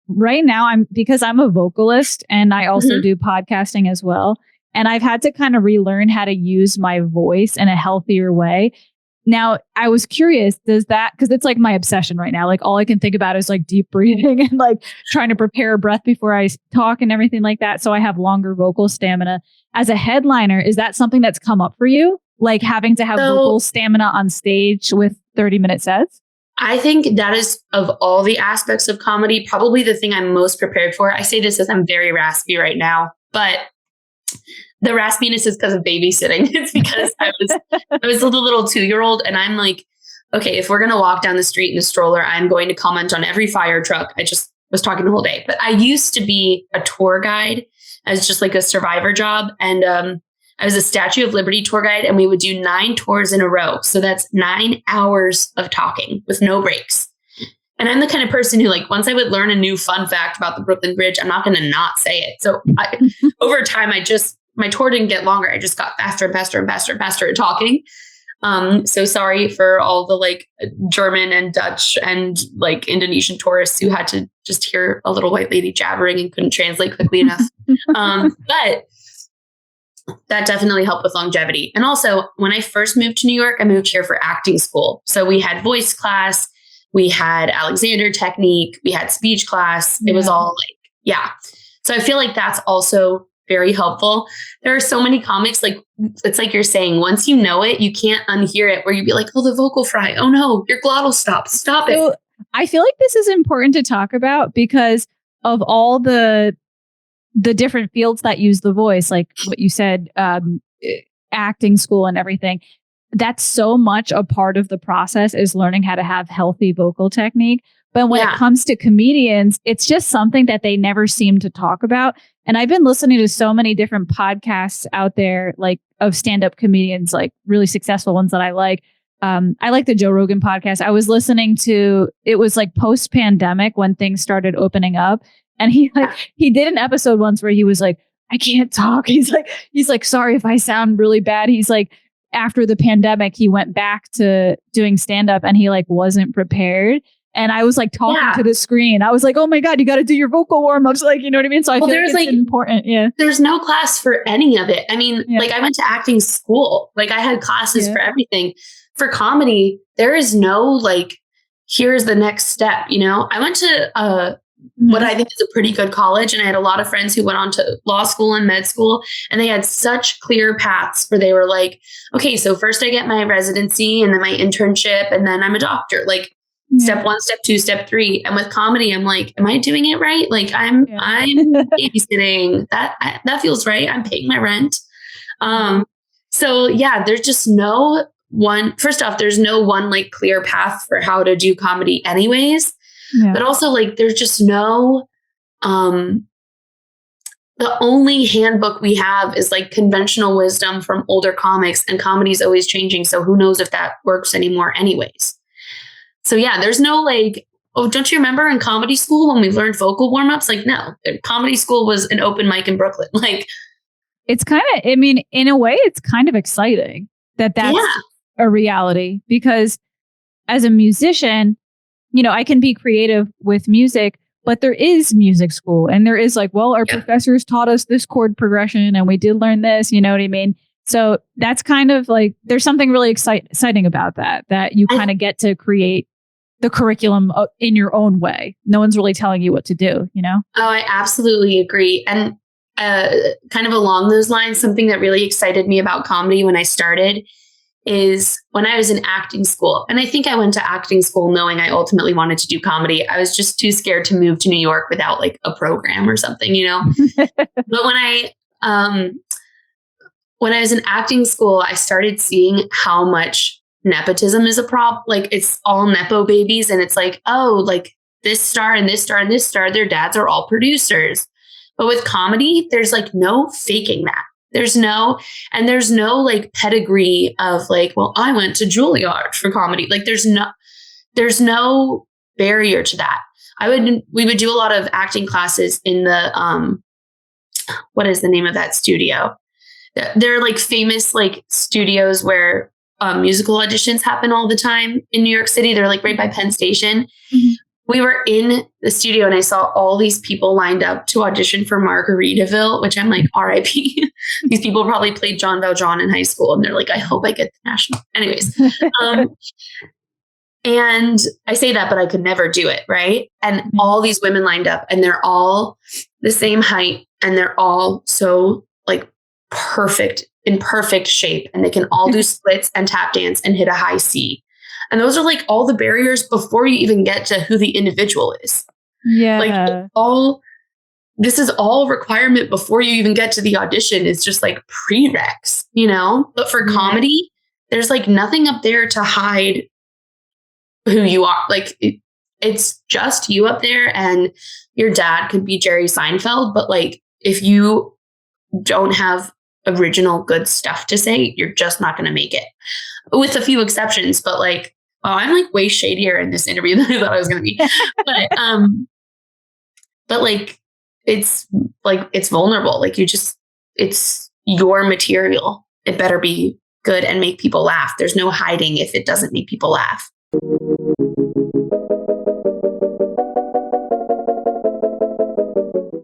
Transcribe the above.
right now because I'm a vocalist and I also do podcasting as well. And I've had to kind of relearn how to use my voice in a healthier way. Now, I was curious, does that, because it's like my obsession right now, like all I can think about is like deep breathing and like trying to prepare a breath before I talk and everything like that. So I have longer vocal stamina. As a headliner, is that something that's come up for you? Like having to have vocal stamina on stage with 30-minute sets? I think that is, of all the aspects of comedy, probably the thing I'm most prepared for. I say this as I'm very raspy right now, but the raspiness is because of babysitting. It's because I was a little 2-year-old and I'm like, okay, if we're going to walk down the street in a stroller, I'm going to comment on every fire truck. I just was talking the whole day, but I used to be a tour guide as just like a survivor job. And I was a Statue of Liberty tour guide and we would do 9 tours in a row. So that's 9 hours of talking with no breaks. And I'm the kind of person who, like, once I would learn a new fun fact about the Brooklyn Bridge, I'm not going to not say it. So over time, my tour didn't get longer. I just got faster and faster and faster and faster at talking. So sorry for all the like German and Dutch and like Indonesian tourists who had to just hear a little white lady jabbering and couldn't translate quickly enough. But that definitely helped with longevity. And also, when I first moved to New York, I moved here for acting school. So we had voice class. We had Alexander technique. We had speech class. It was all like, yeah. So I feel like that's also very helpful. There are so many comics, like, it's like you're saying, once you know it, you can't unhear it, where you'd be like, oh, the vocal fry. Oh no, your glottal stop. Stop it. I feel like this is important to talk about because of all the different fields that use the voice, like what you said, acting school and everything. That's so much a part of the process is learning how to have healthy vocal technique. But when it comes to comedians, it's just something that they never seem to talk about. And I've been listening to so many different podcasts out there, like of stand-up comedians, like really successful ones that I like. I like the Joe Rogan podcast. I was listening to, it was like post-pandemic when things started opening up. And he did an episode once where he was like, I can't talk. He's like, sorry if I sound really bad. He's like, after the pandemic, he went back to doing stand-up and he like wasn't prepared. And I was like talking to the screen. I was like, oh my God, you got to do your vocal warm-ups. Like, you know what I mean? So I feel like it's important. Yeah. There's no class for any of it. I mean, like I went to acting school. Like I had classes for everything. For comedy, there is no like, here's the next step. You know, I went to what I think is a pretty good college. And I had a lot of friends who went on to law school and med school, and they had such clear paths where they were like, okay, so first I get my residency and then my internship and then I'm a doctor. Like step 1, step 2, step 3. And with comedy, I'm like, am I doing it right? Like I'm babysitting. That feels right. I'm paying my rent. So yeah, there's just no one, first off, there's no one like clear path for how to do comedy anyways. But also like, there's just no, the only handbook we have is like conventional wisdom from older comics, and comedy is always changing. So who knows if that works anymore anyways. So yeah, there's no like, oh, don't you remember in comedy school when we learned vocal warm-ups? Like, no, comedy school was an open mic in Brooklyn. Like, it's kind of, I mean, in a way, it's kind of exciting that that's a reality, because as a musician, you know, I can be creative with music, but there is music school and there is like, well, our professors taught us this chord progression and we did learn this, you know what I mean? So that's kind of like, there's something really exciting about that you kind of get to create the curriculum in your own way. No one's really telling you what to do, you know? Oh, I absolutely agree. And kind of along those lines, something that really excited me about comedy when I started is when I was in acting school. And I think I went to acting school knowing I ultimately wanted to do comedy. I was just too scared to move to New York without like a program or something, you know? But when I was in acting school, I started seeing how much nepotism is a problem. Like it's all Nepo babies. And it's like, oh, like this star and this star and this star, their dads are all producers. But with comedy, there's like no faking that. There's no like pedigree of like, well, I went to Juilliard for comedy. Like there's no barrier to that. We would do a lot of acting classes in the, what is the name of that studio? They're like famous like studios where musical auditions happen all the time in New York City. They're like right by Penn Station. we were in the studio and I saw all these people lined up to audition for Margaritaville, which I'm like, RIP. These people probably played John Valjean in high school and they're like, I hope I get the national. Anyways. And I say that, but I could never do it. Right. And all these women lined up and they're all the same height and they're all so like perfect, in perfect shape. And they can all do splits and tap dance and hit a high C. And those are like all the barriers before you even get to who the individual is. Yeah. Like this is all requirement before you even get to the audition. It's just like prereqs, you know? But for comedy, there's like nothing up there to hide who you are. Like it's just you up there, and your dad could be Jerry Seinfeld. But like, if you don't have original good stuff to say, you're just not going to make it, with a few exceptions. But like, wow, I'm like way shadier in this interview than I thought I was going to be. But like, it's vulnerable. Like it's your material. It better be good and make people laugh. There's no hiding if it doesn't make people laugh.